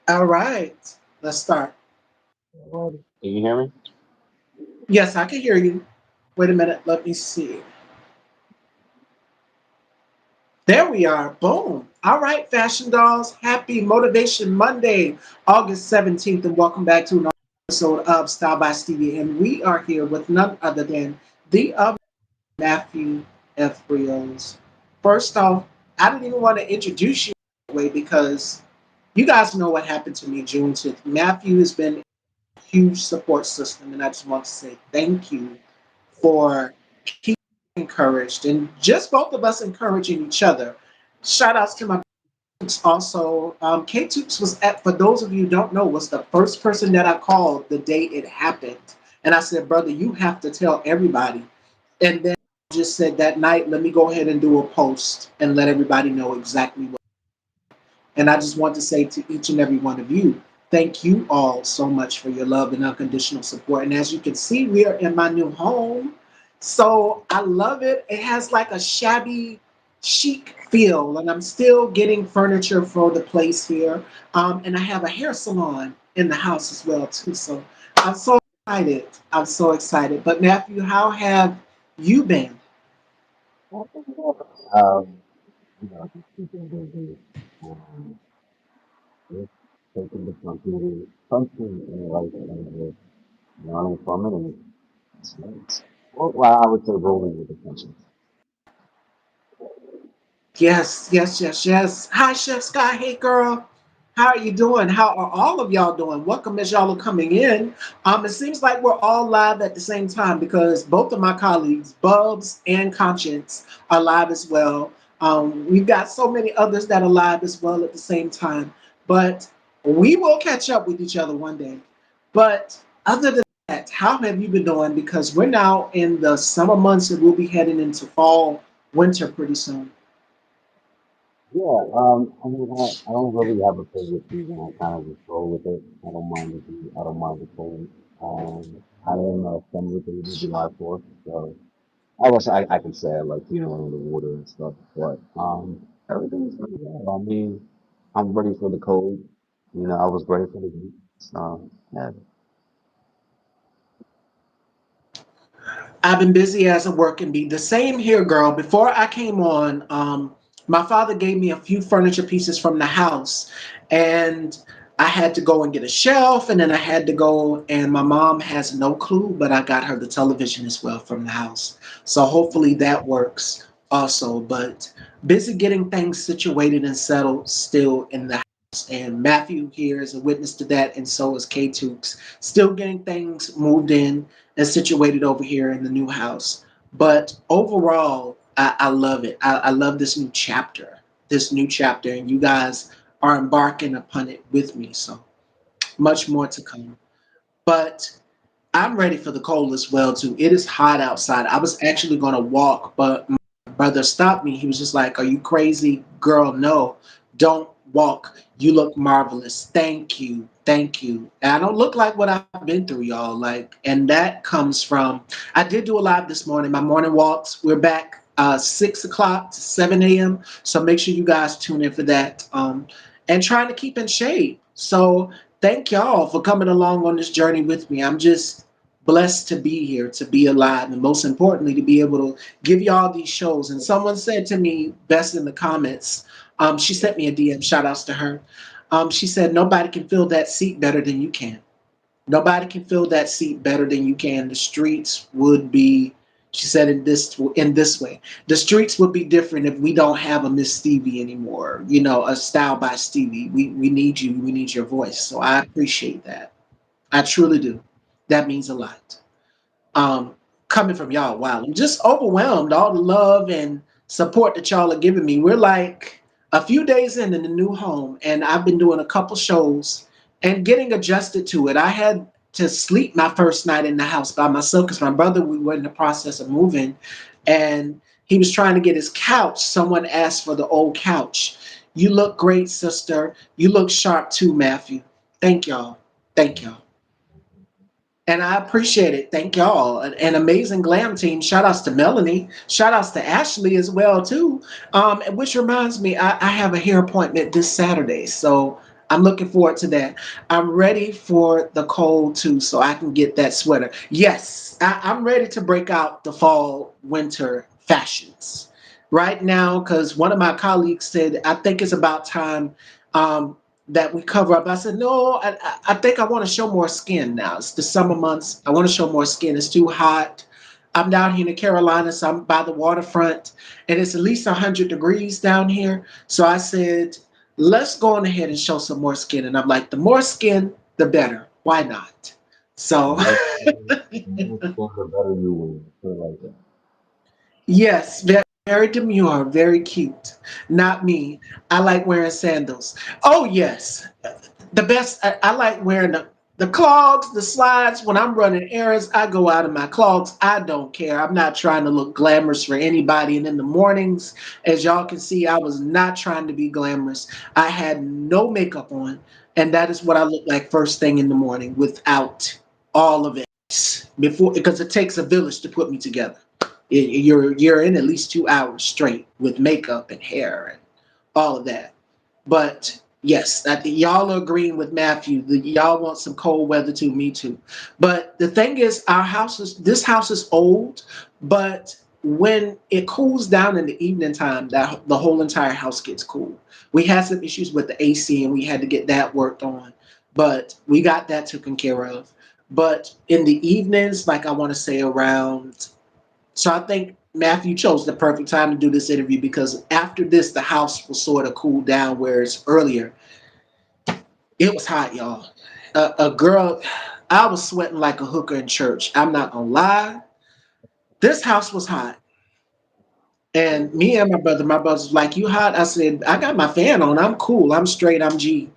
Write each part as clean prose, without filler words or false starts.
All right, let's start. Can you hear me? Yes, I can hear you. Wait a minute, let me see. There we are. Boom. All right, Fashion Dolls. Happy Motivation Monday, August 17th, and welcome back to another episode of Style by Stevie. And we are here with none other than the other Matthew F. Rios. First off, I didn't even want to introduce you that way because you guys know what happened to me June 10th. Matthew has been a huge support system, and I just want to say thank you for keeping encouraged and just both of us encouraging each other. Shout outs to my Tooks also. K Tooks was at, for those of you who don't know, was the first person that I called the day it happened. And I said, brother, you have to tell everybody. And then I just said that night, let me go ahead and do a post and let everybody know exactly what. And I just want to say to each and every one of you, thank you all so much for your love and unconditional support. And as you can see, we are in my new home. So I love it. It has like a shabby, chic feel, and I'm still getting furniture for the place here. And I have a hair salon in the house as well too. So I'm so excited. I'm so excited. But Matthew, how have you been? Um, just keeping busy. Just taking the something in life and just learning from it and well, I would say rolling with the punches. Yes, yes, yes, yes. Hi, Chef Sky. Hey, girl. How are you doing? How are all of y'all doing? Welcome as y'all are coming in. It seems like we're all live at the same time because both of my colleagues, Bubs and Conscience, are live as well. We've got so many others that are live as well at the same time. But we will catch up with each other one day. But other than that, how have you been doing? Because we're now in the summer months and we'll be heading into fall, winter pretty soon. Yeah, I mean, I don't really have a favorite season. I kind of just roll with it. I don't mind the cold. I am a summer baby, July 4th, so I wish I could say I like, in the water and stuff, but everything's pretty well. I mean, I'm ready for the cold. I was ready for the heat. So yeah, I've been busy as a working bee. The same here, girl. Before I came on, my father gave me a few furniture pieces from the house, and I had to go and get a shelf, and then I had to go, and my mom has no clue, but I got her the television as well from the house. So hopefully that works also. But busy getting things situated and settled still in the house. And Matthew here is a witness to that, and so is K Tukes. Still getting things moved in and situated over here in the new house. But overall, I love it. I love this new chapter. This new chapter, and you guys are embarking upon it with me. So much more to come. But I'm ready for the cold as well too. It is hot outside. I was actually going to walk, but my brother stopped me. He was just like, "Are you crazy, girl? No, don't walk. You look marvelous. Thank you, thank you." And I don't look like what I've been through, y'all. Like, and that comes from. I did do a live this morning. My morning walks. We're back 6 o'clock to 7 a.m. So make sure you guys tune in for that. And trying to keep in shape. So thank y'all for coming along on this journey with me. I'm just blessed to be here, to be alive, and most importantly, to be able to give y'all these shows. And someone said to me, best in the comments, she sent me a DM, shout outs to her. She said, nobody can fill that seat better than you can. Nobody can fill that seat better than you can. The streets would be, she said in this way, the streets would be different if we don't have a Miss Stevie anymore. You know, a style by Stevie. We need you. We need your voice. So I appreciate that. I truly do. That means a lot. Um, Coming from y'all, wow, I'm just overwhelmed. All the love and support that y'all are giving me. We're like a few days in the new home, and I've been doing a couple shows and getting adjusted to it. I had to sleep my first night in the house by myself because my brother, we were in the process of moving, and he was trying to get his couch. Someone asked for the old couch. You look great, sister. You look sharp too, Matthew. Thank y'all. Thank y'all. And I appreciate it. Thank y'all. An amazing glam team. Shout outs to Melanie. Shout outs to Ashley as well too. Which reminds me, I have a hair appointment this Saturday. So I'm looking forward to that. I'm ready for the cold too, so I can get that sweater. Yes, I'm ready to break out the fall winter fashions right now because one of my colleagues said, I think it's about time that we cover up. I said, no, I think I want to show more skin now. It's the summer months. I want to show more skin. It's too hot. I'm down here in the Carolinas. So I'm by the waterfront, and it's at least 100 degrees down here. So I said, let's go on ahead and show some more skin. And I'm like, the more skin, the better. Why not? So, The more skin, the better you win. Put it like that. yes, very demure, very cute. Not me. I like wearing sandals. Oh, yes. The best, I like wearing the clogs, the slides. When I'm running errands, I go out in my clogs. I don't care. I'm not trying to look glamorous for anybody. And in the mornings, as y'all can see, I was not trying to be glamorous. I had no makeup on. And that is what I look like first thing in the morning without all of it before, because it takes a village to put me together. You're in at least 2 hours straight with makeup and hair and all of that. But yes, I think y'all are agreeing with Matthew. Y'all want some cold weather too. Me too. But the thing is, this house is old, but when it cools down in the evening time, that the whole entire house gets cool. We had some issues with the AC, and we had to get that worked on, but we got that taken care of. But in the evenings, like I want to say around, so I think Matthew chose the perfect time to do this interview because after this, the house will sort of cool down. Whereas earlier, it was hot, y'all. A girl, I was sweating like a hooker in church. I'm not gonna lie. This house was hot. And me and my brother's like, you hot? I said, I got my fan on. I'm cool. I'm straight. I'm G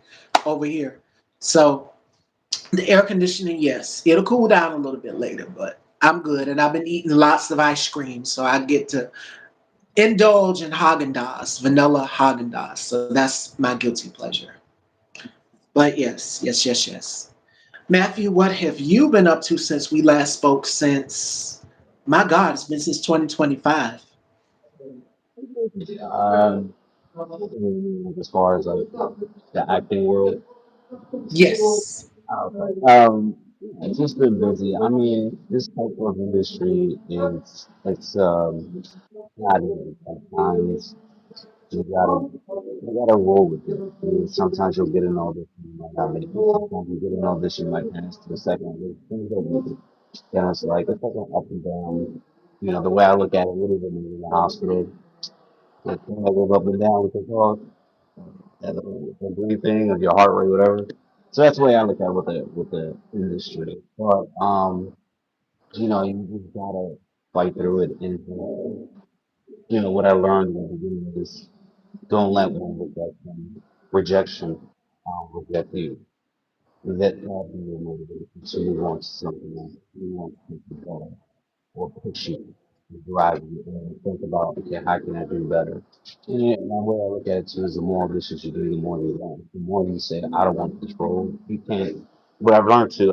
over here. So the air conditioning, yes, it'll cool down a little bit later, but I'm good. And I've been eating lots of ice cream, so I get to indulge in Haagen Dazs, vanilla Haagen Dazs. So that's my guilty pleasure. But yes, yes, yes, yes. Matthew, what have you been up to since we last spoke? Since my God, it's been since 2025. Um, as far as like the acting world, Yes. it's just been busy. I mean, this type of industry is it's not easy. Sometimes you gotta roll with it. I mean, sometimes you'll get an audition, you might not make it. Sometimes you get an audition, you might pass to the second. Things don't make it. Then it's like an up and down. You know, the way I look at it, really, when you're in the hospital, the thing that goes up and down with the heart, the breathing of your heart rate, whatever. So that's the way I look at it with the industry. But you just gotta fight through it. And what I learned in the beginning is don't let one rejection reject you. Let that be your motivation. So you want something else. You want something better. Or push you, drive you, and think about, okay, how can I do better? And the way I look at it too is the more auditions you do, the more you learn. The more you say, I don't want control, you can't. What I've learned too,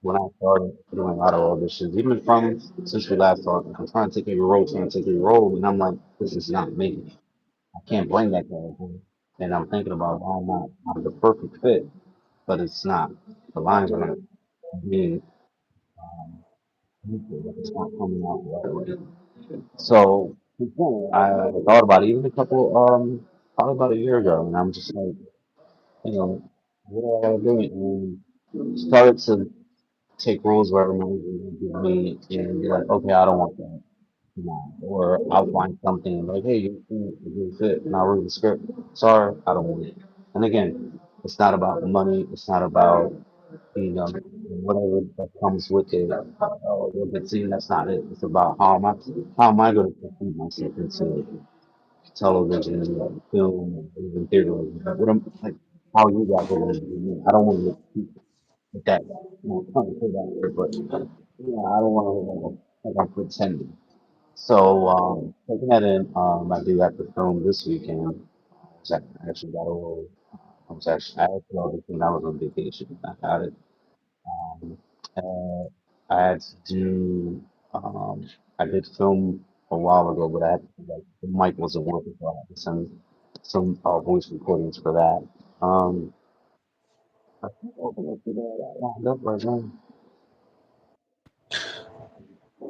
when I started doing a lot of auditions, even from since we last talked, I'm trying to take every role, trying to take every role, and I'm like, this is not me. I can't blame that guy. And I'm thinking about why not? I'm the perfect fit, but it's not. The lines are not being equal. It's not coming out the right way. So I thought about it even a couple, probably about a year ago, and I'm just like, you know, what do I gotta do? And started to take roles wherever money would give me, and be like, okay, I don't want that. No. Or I'll find something like, hey, you're a good fit, and I'll read the script. Sorry, I don't want it. And again, it's not about money. It's not about whatever that comes with it. With the scene, that's not it. It's about how am I going to feed myself into television, film, and even theater. What I'm like, how you guys are going to do me. I don't want to keep with that. Trying to say that word, but I don't want to look like I'm pretending. So, taking that in, I do have to film this weekend. I actually got a role. I actually auditioned. I was on vacation. I got it. Um, uh, I had to do, I did film a while ago, but like, the mic wasn't working, so I had to send some voice recordings for that. I think open up to that lined up right now.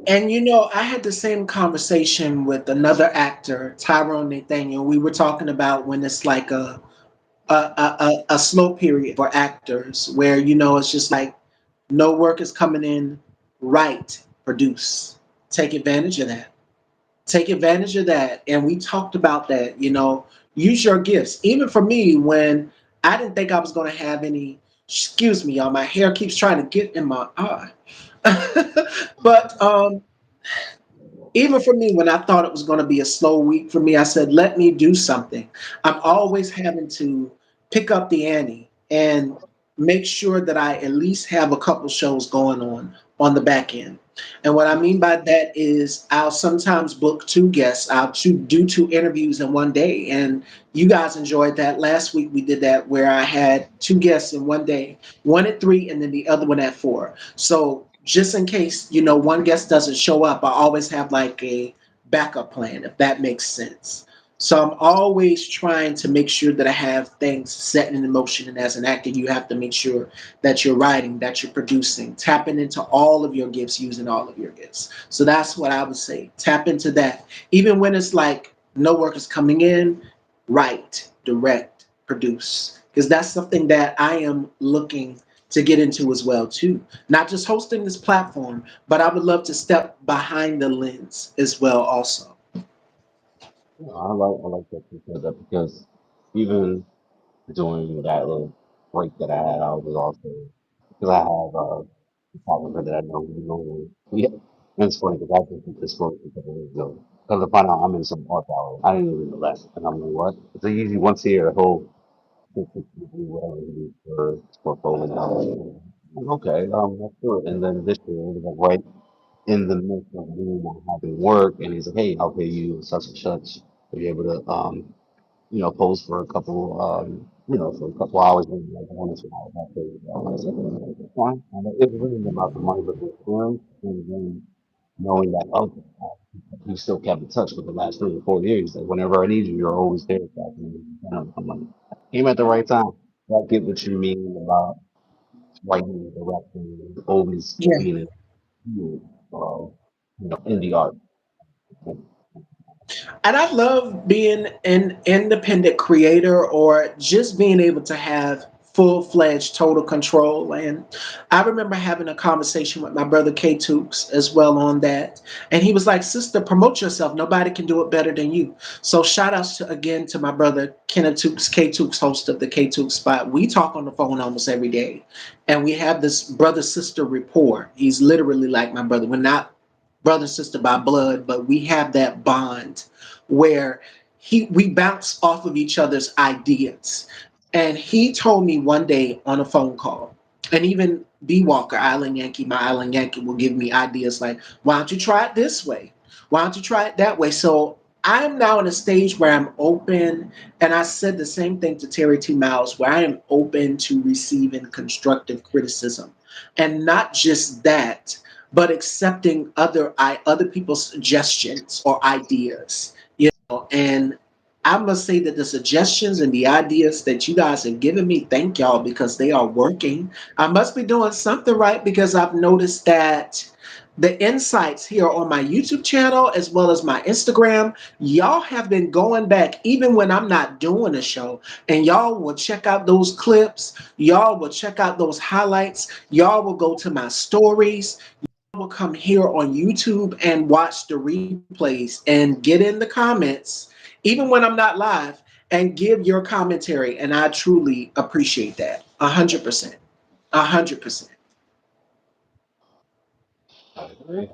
And I had the same conversation with another actor, Tyrone Nathaniel. We were talking about when it's like a slow period for actors where it's just like no work is coming in. Right, produce, take advantage of that, take advantage of that. And we talked about that. Use your gifts. Even for me, when I didn't think I was going to have any, excuse me, y'all, my hair keeps trying to get in my eye. But even for me, when I thought it was going to be a slow week for me, I said, let me do something. I'm always having to pick up the ante and make sure that I at least have a couple shows going on the back end. And what I mean by that is I'll sometimes book two guests. Do two interviews in one day. And you guys enjoyed that. Last week we did that where I had two guests in one day, one at 3 and then the other one at 4. So just in case, one guest doesn't show up, I always have like a backup plan, if that makes sense. So I'm always trying to make sure that I have things set in motion. And as an actor, you have to make sure that you're writing, that you're producing, tapping into all of your gifts, using all of your gifts. So that's what I would say. Tap into that. Even when it's like no work is coming in, write, direct, produce. Because that's something that I am looking to get into as well too. Not just hosting this platform, but I would love to step behind the lens as well also. Yeah, I like that you said that because even during that little break that I had, I was also because I have a photographer that I know who normally yeah. And it's funny because I just did this photo a couple of years ago. Because I find out I'm in some art gallery. I didn't even know that. And I'm like, what? It's usually once a year, a whole 50, whatever it is for portfolio. Like, okay, let's do it. And then this year, it was like right in the midst of me not having work, and he's like, hey, I'll pay you such and such to be able to, pose for a couple, for a couple hours, maybe like 1 or 2 hours. I'll pay you. I said, "Okay, fine." And it was really about the money, but the experience, and then knowing that, oh, you still kept in touch with the last 3 or 4 years. Like whenever I need you, you're always there. So I'm like, came at the right time. I get what you mean about writing, directing, always Yeah. being in, in the art. And I love being an independent creator or just being able to have full fledged total control. And I remember having a conversation with my brother K Tukes as well on that. And he was like, sister, promote yourself. Nobody can do it better than you. So shout outs again to my brother Kenneth Tukes, K Tukes, host of the K Tukes spot. We talk on the phone almost every day. And we have this brother sister rapport. He's literally like my brother. We're not brother sister by blood, but we have that bond where we bounce off of each other's ideas. And he told me one day on a phone call, and even B Walker, Island Yankee, my Island Yankee, will give me ideas like, why don't you try it this way? Why don't you try it that way? So I'm now in a stage where I'm open, and I said the same thing to Terry T. Miles, where I am open to receiving constructive criticism. And not just that, but accepting other people's suggestions or ideas. And I must say that the suggestions and the ideas that you guys have given me, thank y'all because they are working. I must be doing something right because I've noticed that the insights here on my YouTube channel as well as my Instagram, y'all have been going back even when I'm not doing a show, and y'all will check out those clips, y'all will check out those highlights, y'all will go to my stories, will come here on YouTube and watch the replays and get in the comments, even when I'm not live, and give your commentary. And I truly appreciate that. 100%. 100%. I agree.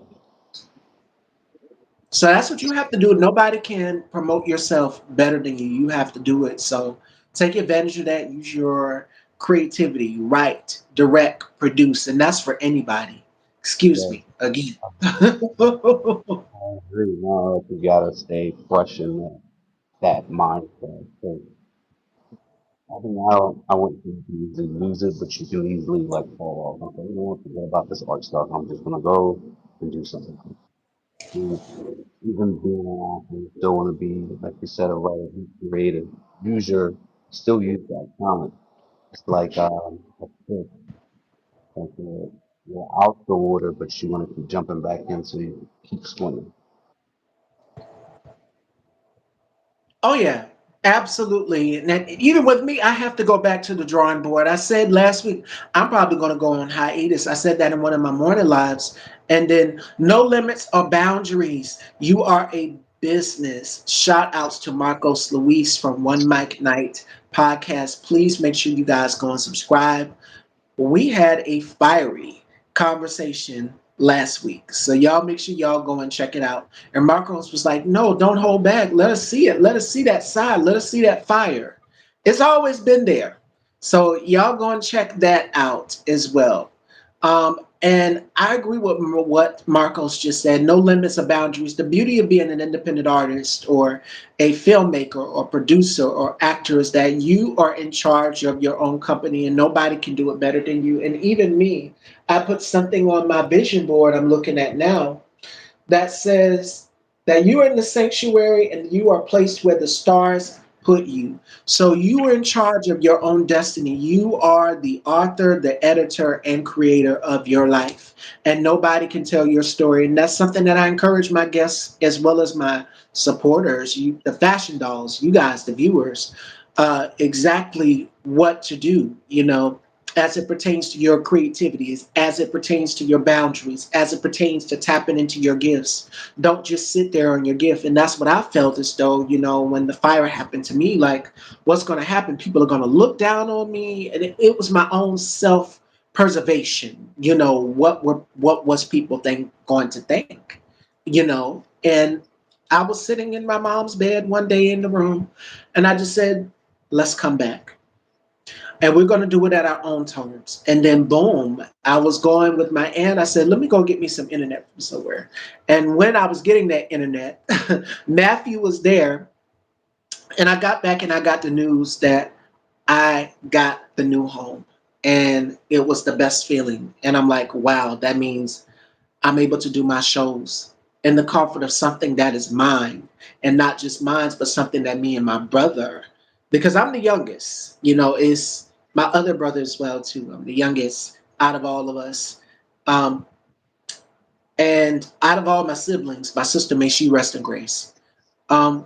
So that's what you have to do. Nobody can promote yourself better than you. You have to do it. So take advantage of that. Use your creativity, write, direct, produce, and that's for anybody. Excuse Yeah, me again. I agree. No, you gotta stay fresh in that mindset. So I think I wouldn't think you easily lose it, but you can easily like fall off. Okay, you know what, forget about this art stuff. I'm just gonna go and do something. You, even being an actor, you still want to be, like you said, a writer, be creative. Use your, still use that talent. It's like a fish. Like you're out the water, but you want to keep jumping back in, so you keep swimming. Oh yeah, absolutely. And that, even with me, I have to go back to the drawing board. I said last week I'm probably going to go on hiatus. I said that in one of my morning lives. And then no limits or boundaries. You are a business. Shout outs to Marcos Luis from One Mic Night podcast. Please make sure you guys go and subscribe. We had a fiery conversation last week. So y'all make sure y'all go and check it out. And Marcos was like, no, don't hold back. Let us see it. Let us see that side. Let us see that fire. It's always been there. So y'all go and check that out as well. And I agree with what Marcos just said. No limits or boundaries. The beauty of being an independent artist or a filmmaker or producer or actor is that you are in charge of your own company and nobody can do it better than you. And even me, I put something on my vision board I'm looking at now that says that you are in the sanctuary and you are placed where the stars put you. So you are in charge of your own destiny. You are the author, the editor, and creator of your life. And nobody can tell your story. And that's something that I encourage my guests as well as my supporters, you, the fashion dolls, you guys, the viewers, exactly what to do. As it pertains to your creativity, as it pertains to your boundaries, as it pertains to tapping into your gifts. Don't just sit there on your gift. And that's what I felt as though, when the fire happened to me, like what's going to happen? People are going to look down on me. And it was my own self preservation. What was people going to think? And I was sitting in my mom's bed one day in the room and I just said, let's come back and we're going to do it at our own terms. And then, boom, I was going with my aunt. I said, let me go get me some internet from somewhere. And when I was getting that internet, Matthew was there. And I got back and I got the news that I got the new home. And it was the best feeling. And I'm like, wow, that means I'm able to do my shows in the comfort of something that is mine and not just mine, but something that me and my brother, because I'm the youngest, is my other brother as well too. I'm the youngest out of all of us. Um, and out of all my siblings, my sister, may she rest in grace. Um,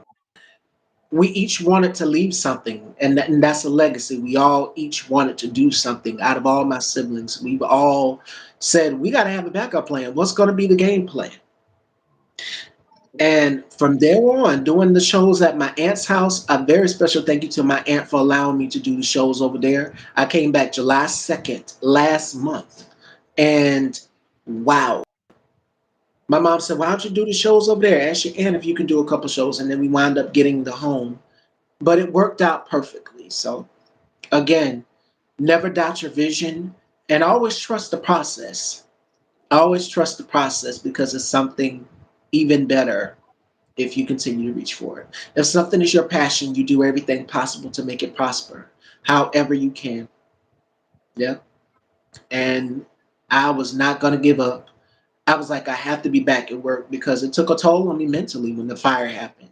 we each wanted to leave something, and that's a legacy. We all each wanted to do something. Out of all my siblings, we all said we got to have a backup plan. What's going to be the game plan? And from there on, doing the shows at my aunt's house, a very special thank you to my aunt for allowing me to do the shows over there. I came back July 2nd last month. And wow. My mom said, why don't you do the shows over there? Ask your aunt if you can do a couple shows. And then we wound up getting the home. But it worked out perfectly. So again, never doubt your vision and always trust the process. Always trust the process because it's something even better if you continue to reach for it. If something is your passion, you do everything possible to make it prosper, however you can. Yeah. And I was not going to give up. I was like, I have to be back at work because it took a toll on me mentally when the fire happened.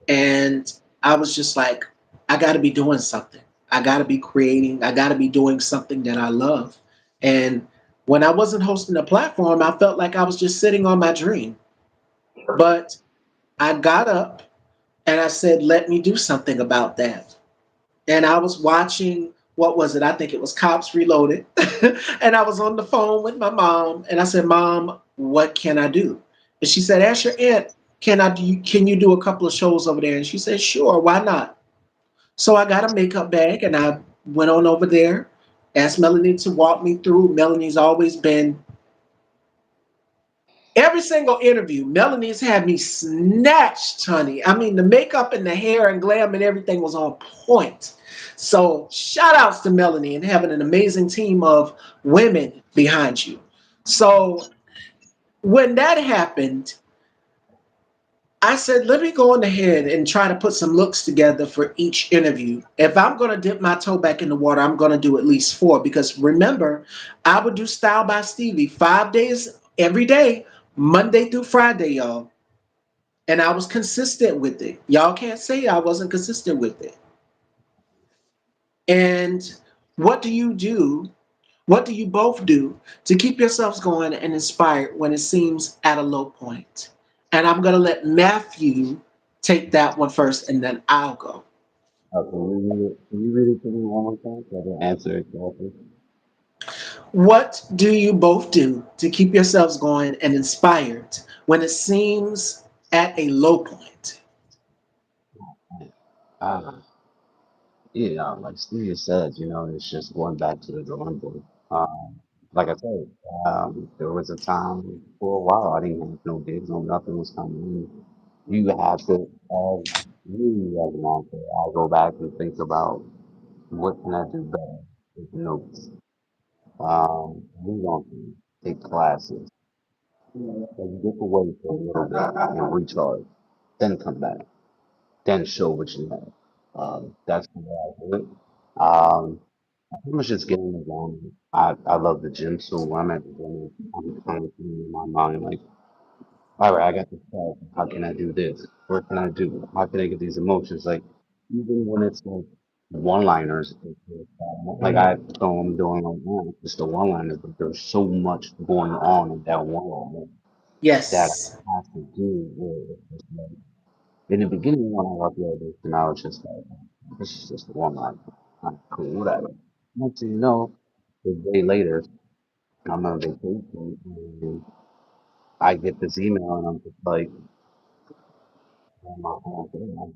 And I was just like, I got to be doing something. I got to be creating. I got to be doing something that I love. And when I wasn't hosting a platform, I felt like I was just sitting on my dream. But I got up and I said, let me do something about that. And I was watching, what was it? I think it was Cops Reloaded. And I was on the phone with my mom and I said, Mom, what can I do? And she said, ask your aunt, can you do a couple of shows over there? And she said, sure, why not? So I got a makeup bag and I went on over there, asked Melanie to walk me through. Melanie's always been every single interview, Melanie's had me snatched, honey. I mean, the makeup and the hair and glam and everything was on point. So, shout outs to Melanie and having an amazing team of women behind you. So, when that happened, I said, let me go on ahead and try to put some looks together for each interview. If I'm going to dip my toe back in the water, I'm going to do at least four because remember, I would do Style by Stevie 5 days every day, Monday through Friday, y'all. And I was consistent with it. Y'all can't say I wasn't consistent with it. And What do you do? What do you both do to keep yourselves going and inspired when it seems at a low point? And I'm going to let Matthew take that one first and then I'll go. Can you read it? Can you read it to me one more time? So I can answer it correctly. What do you both do to keep yourselves going and inspired when it seems at a low point? Ah, yeah, like Steve said, it's just going back to the drawing board. Like I said, there was a time for a while I didn't have no gigs, no nothing was coming in. You have to, as me as an actor, I go back and think about what can I do better with notes. Read on things, take classes, and get away for a little bit and recharge, then come back, then show what you have. That's the way I do it. Pretty much just getting it done. I love the gym, so when I'm at the gym, I'm kind of in my mind like, all right, I got this task. How can I do this? What can I do? How can I get these emotions? Like, even when it's like one-liners, like I'm doing right now, it's just the one-liners, but there's so much going on in that one-liner that Yes. I have to do. Where it's just like, in the beginning, when I uploaded this, and I was just like, this is just a one-liner. I'm cool, whatever. Next thing you know, a day later, I'm on vacation and I get this email and I'm just like, oh my God,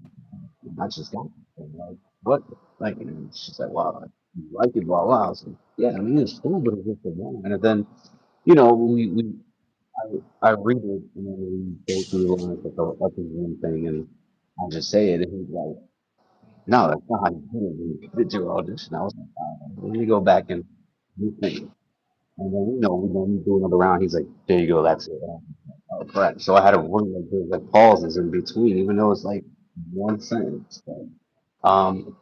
I just got it. And like, what? Like, and she's like, wow, you like it, blah, blah. I was like, yeah, I mean, it's cool, but it's just a one. And then, I read it and then we go through the lines like the one thing and I just say it and he's like, no, that's not how you did it. When you did your audition. I was like, let me go back and rethink. And then, we do another round. He's like, there you go, that's it. Oh, crap. So I had to work like there's like pauses in between, even though it's like one sentence. So, um,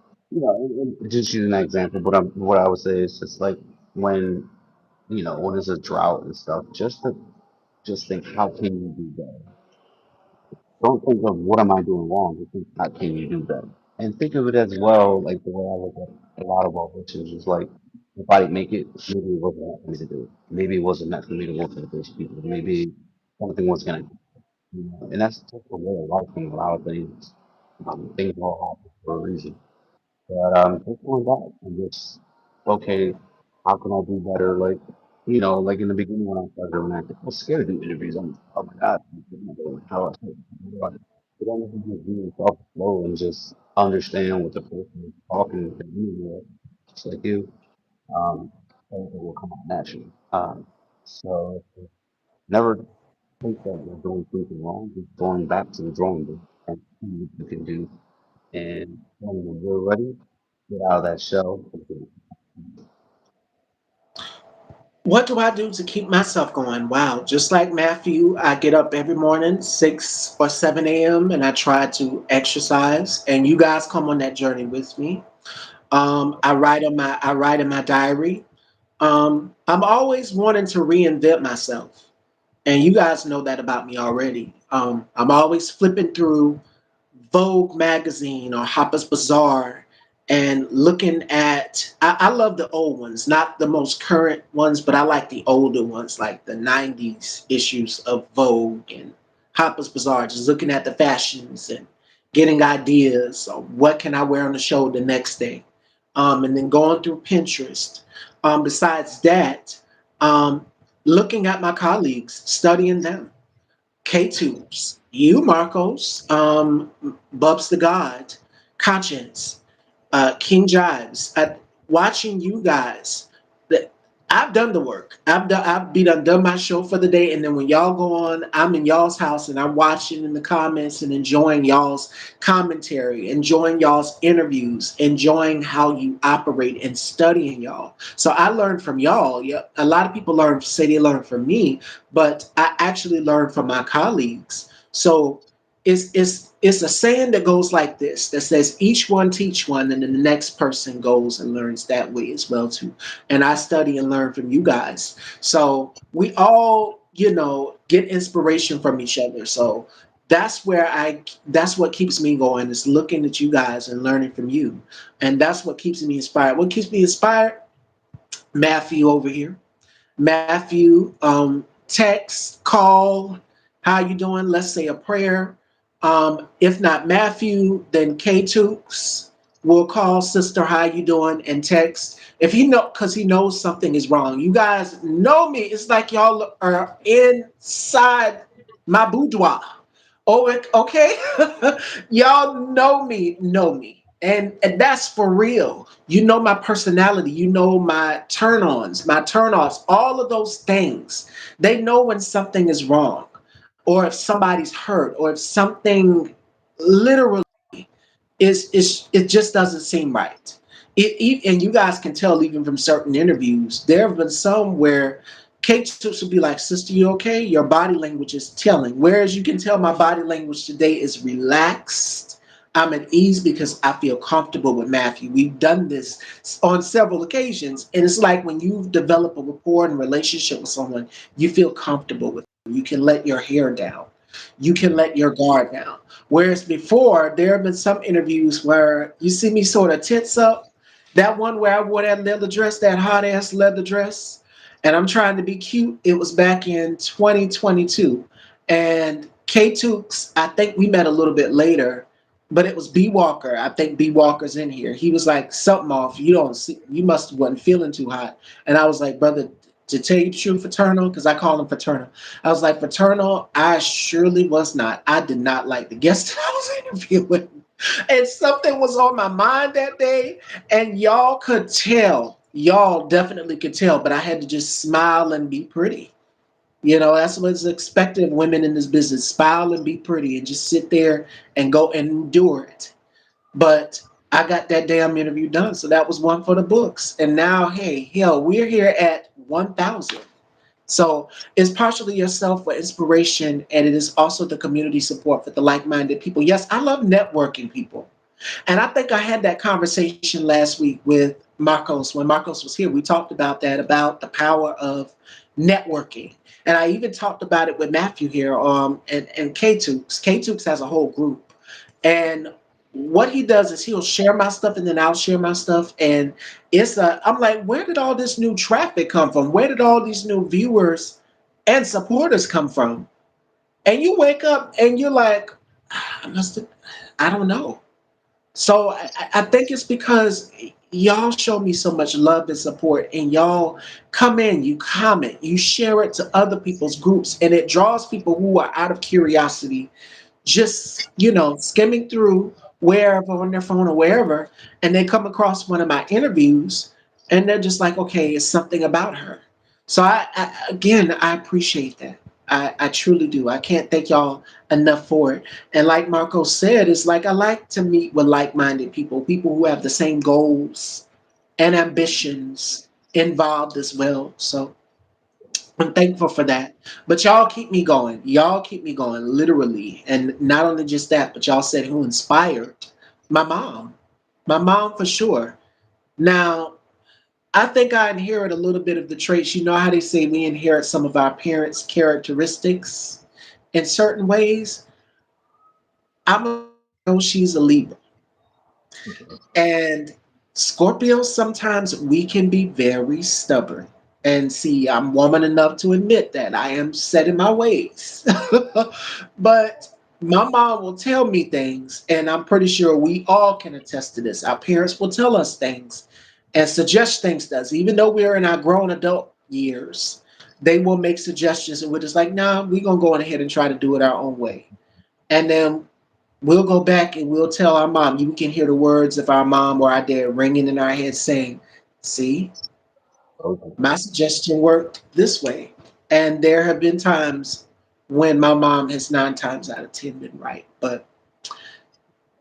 just using that example, but what I would say is just like when, when there's a drought and stuff, just think, how can you do better? Don't think of what am I doing wrong. Just think, how can you do better? And think of it as well, like the way I look at a lot of our wishes is like, if I didn't make it, maybe it wasn't meant for me to do it. Maybe it wasn't meant for me to work with those people. Maybe something was gonna, and that's just the way of life and a lot of things. Things all happen for a reason. But just going back and just okay, how can I do better? Like in the beginning when I started doing acting, I was scared to do interviews. I'm oh my god, how I say, but then if you just be yourself flow and just understand what the person is talking to you with, just like you, um, everything will come out naturally. So never think that you're doing something wrong. Just going back to the drawing board and see what you can do. And when you're ready, get out of that shell. What do I do to keep myself going? Wow, just like Matthew, I get up every morning, 6 or 7 a.m., and I try to exercise. And you guys come on that journey with me. I write in my diary. I'm always wanting to reinvent myself. And you guys know that about me already. I'm always flipping through Vogue magazine or Harper's Bazaar and looking at I love the old ones, not the most current ones, but I like the older ones, like the 90s issues of Vogue and Harper's Bazaar, just looking at the fashions and getting ideas of what can I wear on the show the next day. And then going through Pinterest. Besides that, um, looking at my colleagues, studying them K-Tubes, you, Marcos, Bubs the God, Conscience, King Jives, watching you guys. That I've done the work. I've done my show for the day, and then when y'all go on, I'm in y'all's house and I'm watching in the comments and enjoying y'all's commentary, enjoying y'all's interviews, enjoying how you operate and studying y'all. So I learned from y'all. Yeah, a lot of people say they learn from me, but I actually learned from my colleagues. So it's a saying that goes like this that says each one teach one and then the next person goes and learns that way as well too. And I study and learn from you guys. So we all, get inspiration from each other. So that's what keeps me going is looking at you guys and learning from you. And that's what keeps me inspired. What keeps me inspired? Matthew over here. Matthew, text, call, how you doing? Let's say a prayer. If not Matthew, then K Tooks will call sister, how you doing? And text. If he know, because he knows something is wrong. You guys know me. It's like y'all are inside my boudoir. Oh, okay. Y'all know me. And that's for real. You know my personality, you know my turn-ons, my turn-offs, all of those things. They know when something is wrong, or if somebody's hurt, or if something literally is it just doesn't seem right. And you guys can tell even from certain interviews. There have been some where Kate Tips will be like, "Sister, you okay? Your body language is telling." Whereas you can tell my body language today is relaxed. I'm at ease because I feel comfortable with Matthew. We've done this on several occasions, and it's like when you develop a rapport and relationship with someone, you feel comfortable with them. You can let your hair down. You can let your guard down. Whereas before, there have been some interviews where you see me sort of tense up. That one where I wore that leather dress, that hot ass leather dress, and I'm trying to be cute. It was back in 2022. And K Tukes, I think we met a little bit later, but it was B Walker. I think B Walker's in here. He was like, something off. You don't see, you must wasn't feeling too hot. And I was like, brother, to tell you the truth, Fraternal, because I call him Fraternal. I was like, Fraternal, I surely was not. I did not like the guest that I was interviewing. And something was on my mind that day, and y'all could tell. Y'all definitely could tell, but I had to just smile and be pretty. You know, that's what's expected of women in this business. Smile and be pretty and just sit there and go and endure it. But I got that damn interview done. So that was one for the books. And now, hey, hell, we're here at 1,000. So it's partially yourself for inspiration, and it is also the community support for the like-minded people. Yes, I love networking people. And I think I had that conversation last week with Marcos. When Marcos was here, we talked about that, about the power of networking. And I even talked about it with Matthew here, and K-Tubes. K-Tubes has a whole group. And what he does is he'll share my stuff and then I'll share my stuff. And I'm like, where did all this new traffic come from? Where did all these new viewers and supporters come from? And you wake up and you're like, I must have, I don't know. So I think it's because y'all show me so much love and support, and y'all come in, you comment, you share it to other people's groups, and it draws people who are out of curiosity, just skimming through wherever on their phone or wherever, and they come across one of my interviews, and they're just like, okay, it's something about her. So again, I appreciate that. I truly do. I can't thank y'all enough for it. And like Marco said, it's like I like to meet with like-minded people, people who have the same goals and ambitions involved as well. So I'm thankful for that. But y'all keep me going. Y'all keep me going, literally. And not only just that, but y'all said who inspired my mom. My mom for sure. Now, I think I inherit a little bit of the traits. You know how they say we inherit some of our parents' characteristics in certain ways. I'm a Scorpio, she's a Libra. And Scorpios, sometimes we can be very stubborn. And see, I'm woman enough to admit that I am set in my ways. But my mom will tell me things, and I'm pretty sure we all can attest to this. Our parents will tell us things and suggest things to us, even though we're in our grown adult years. They will make suggestions, and we're just like, nah, we're gonna go on ahead and try to do it our own way. And then we'll go back and we'll tell our mom. You can hear the words of our mom or our dad ringing in our head saying, see, Okay. my suggestion worked this way. And there have been times when my mom has 9 times out of 10 been right. But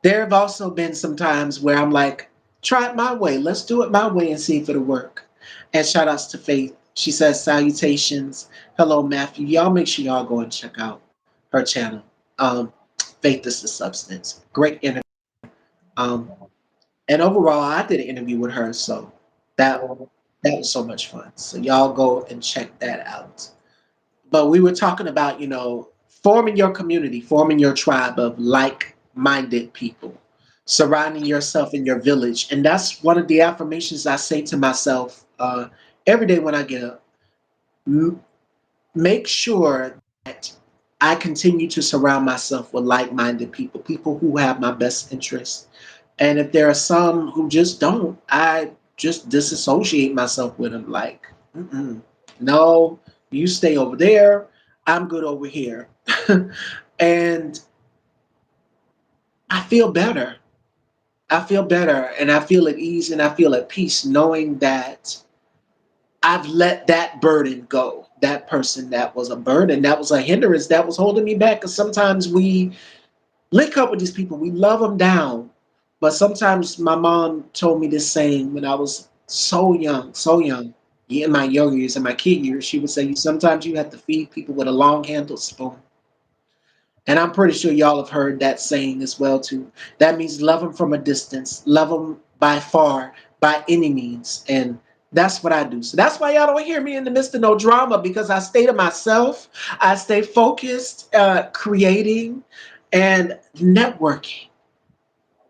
there have also been some times where I'm like, try it my way. Let's do it my way and see if it'll work. And shout outs to Faith. She says, salutations. Hello, Matthew. Y'all make sure y'all go and check out her channel. Um, Faith is the substance. Great interview. Um, and overall, I did an interview with her, so that that was so much fun. So y'all go and check that out. But we were talking about, forming your community, forming your tribe of like-minded people, surrounding yourself in your village. And that's one of the affirmations I say to myself every day when I get up. M- Make sure that I continue to surround myself with like-minded people, people who have my best interests. And if there are some who just don't, I just disassociate myself with them. Like, mm-mm, no, you stay over there. I'm good over here. And I feel better. I feel better and I feel at ease and I feel at peace knowing that I've let that burden go. That person that was a burden, that was a hindrance, that was holding me back. Because sometimes we link up with these people, we love them down. But sometimes my mom told me this saying when I was so young, in my young years, in my kid years, she would say, sometimes you have to feed people with a long handled spoon. And I'm pretty sure y'all have heard that saying as well too. That means love them from a distance, love them by far, by any means. And that's what I do. So that's why y'all don't hear me in the midst of no drama because I stay to myself. I stay focused, creating and networking.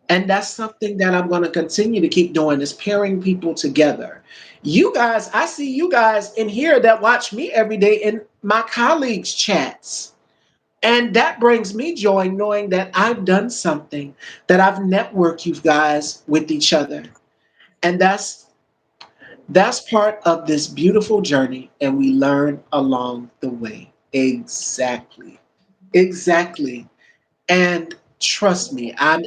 And that's something that I'm going to continue to keep doing is pairing people together. You guys, I see you guys in here that watch me every day in my colleagues' chats. And that brings me joy knowing that I've done something, that I've networked you guys with each other. And that's part of this beautiful journey and we learn along the way. Exactly. Exactly. And trust me, I'm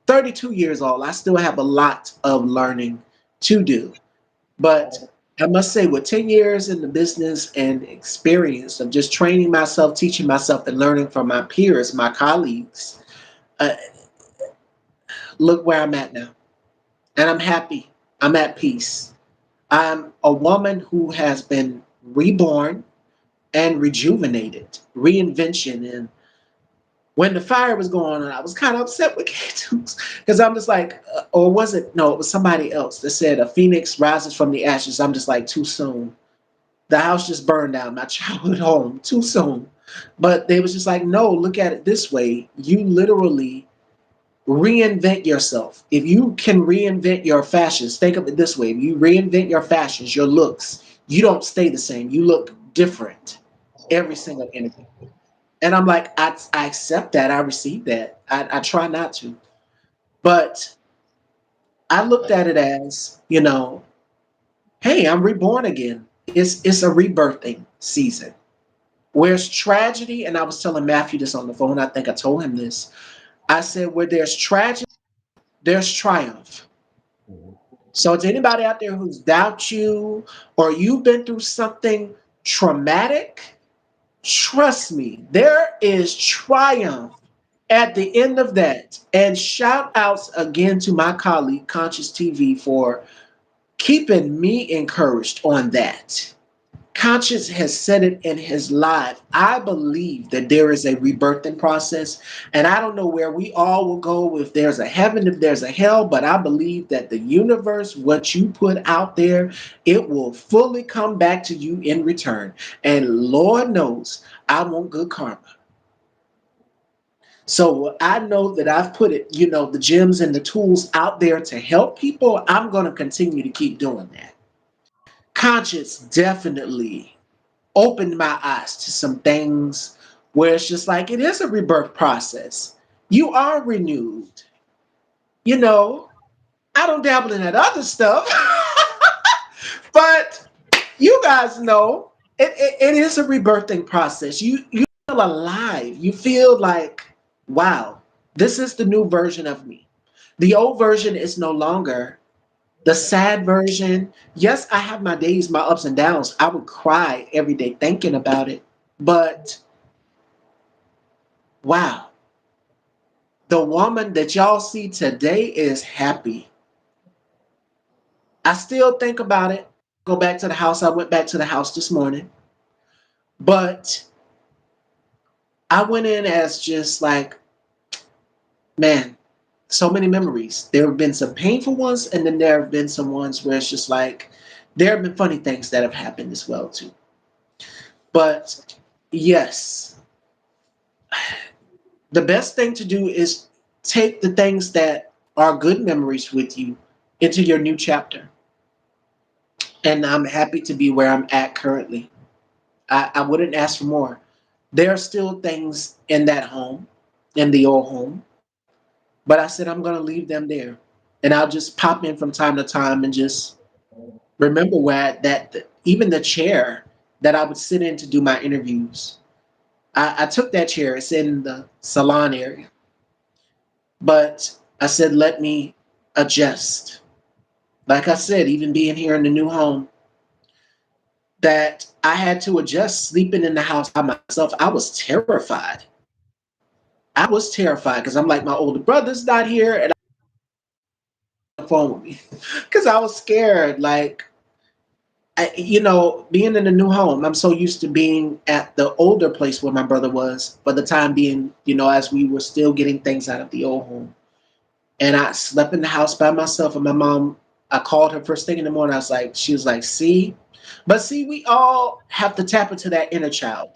32 years old. I still have a lot of learning to do. But I must say, with 10 years in the business and experience of just training myself, teaching myself, and learning from my peers, my colleagues, uh, look where I'm at now. And I'm happy. I'm at peace. I'm a woman who has been reborn and rejuvenated, reinvention. And when the fire was going on, I was kind of upset with K2 because I'm just like, or was it? No, it was somebody else that said a phoenix rises from the ashes. I'm just like, too soon. The house just burned down, my childhood home, too soon. But they was just like, no, look at it this way. You literally reinvent yourself. If you can reinvent your fashions, think of it this way. If you reinvent your fashions, your looks, you don't stay the same. You look different every single interview. And I'm like, I accept that. I receive that. I try not to. But I looked at it as, hey, I'm reborn again. It's a rebirthing season. Where's tragedy, and I was telling Matthew this on the phone, I think I told him this. I said, where there's tragedy, there's triumph. Mhm. So to anybody out there who's doubt you or you've been through something traumatic, trust me, there is triumph at the end of that. And shout outs again to my colleague, Conscious TV, for keeping me encouraged on that. Conscious has said it in his live. I believe that there is a rebirthing process, and I don't know where we all will go if there's a heaven, if there's a hell, but I believe that the universe, what you put out there, it will fully come back to you in return. And Lord knows I want good karma. So I know that I've put it, the gems and the tools out there to help people. I'm going to continue to keep doing that. Conscious definitely opened my eyes to some things where it's just like it is a rebirth process. You are renewed. You know, I don't dabble in that other stuff, but you guys know it is a rebirthing process. You feel alive. You feel like, wow, this is the new version of me. The old version is no longer the sad version. Yes, I have my days, my ups and downs. I would cry every day thinking about it. But wow, the woman that y'all see today is happy. I still think about it. Go back to the house. I went back to the house this morning, but I went in as just like, man, so many memories. There have been some painful ones, and then there have been some ones where it's just like, there have been funny things that have happened as well too. But yes, The best thing to do is take the things that are good memories with you into your new chapter. And I'm happy to be where I'm at currently. I wouldn't ask for more. There are still things in that home, in the old home, but I said I'm going to leave them there. And I'll just pop in from time to time and just remember where that even the chair that I would sit in to do my interviews. I took that chair. It's in the salon area, but I said let me adjust. Like I said, even being here in the new home, that I had to adjust sleeping in the house by myself. I was terrified. I was terrified because I'm like my older brother's not here and on the phone with me because I was scared. Like being in a new home, I'm so used to being at the older place where my brother was for the time being, as we were still getting things out of the old home. And I slept in the house by myself. And my mom, I called her first thing in the morning. She was like, see, but see, we all have to tap into that inner child.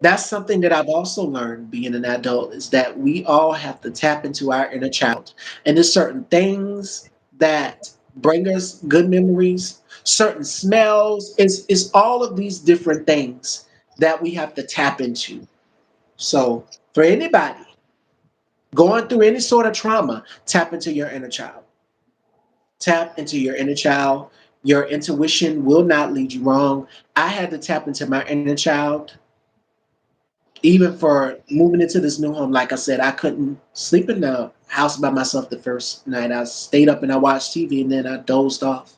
That's something that I've also learned being an adult is that we all have to tap into our inner child. And there's certain things that bring us good memories, certain smells, it's all of these different things that we have to tap into. So for anybody going through any sort of trauma, tap into your inner child. Tap into your inner child. Your intuition will not lead you wrong. I had to tap into my inner child even for moving into this new home. Like I said, I couldn't sleep in the house by myself the first night. I stayed up and I watched TV and then I dozed off,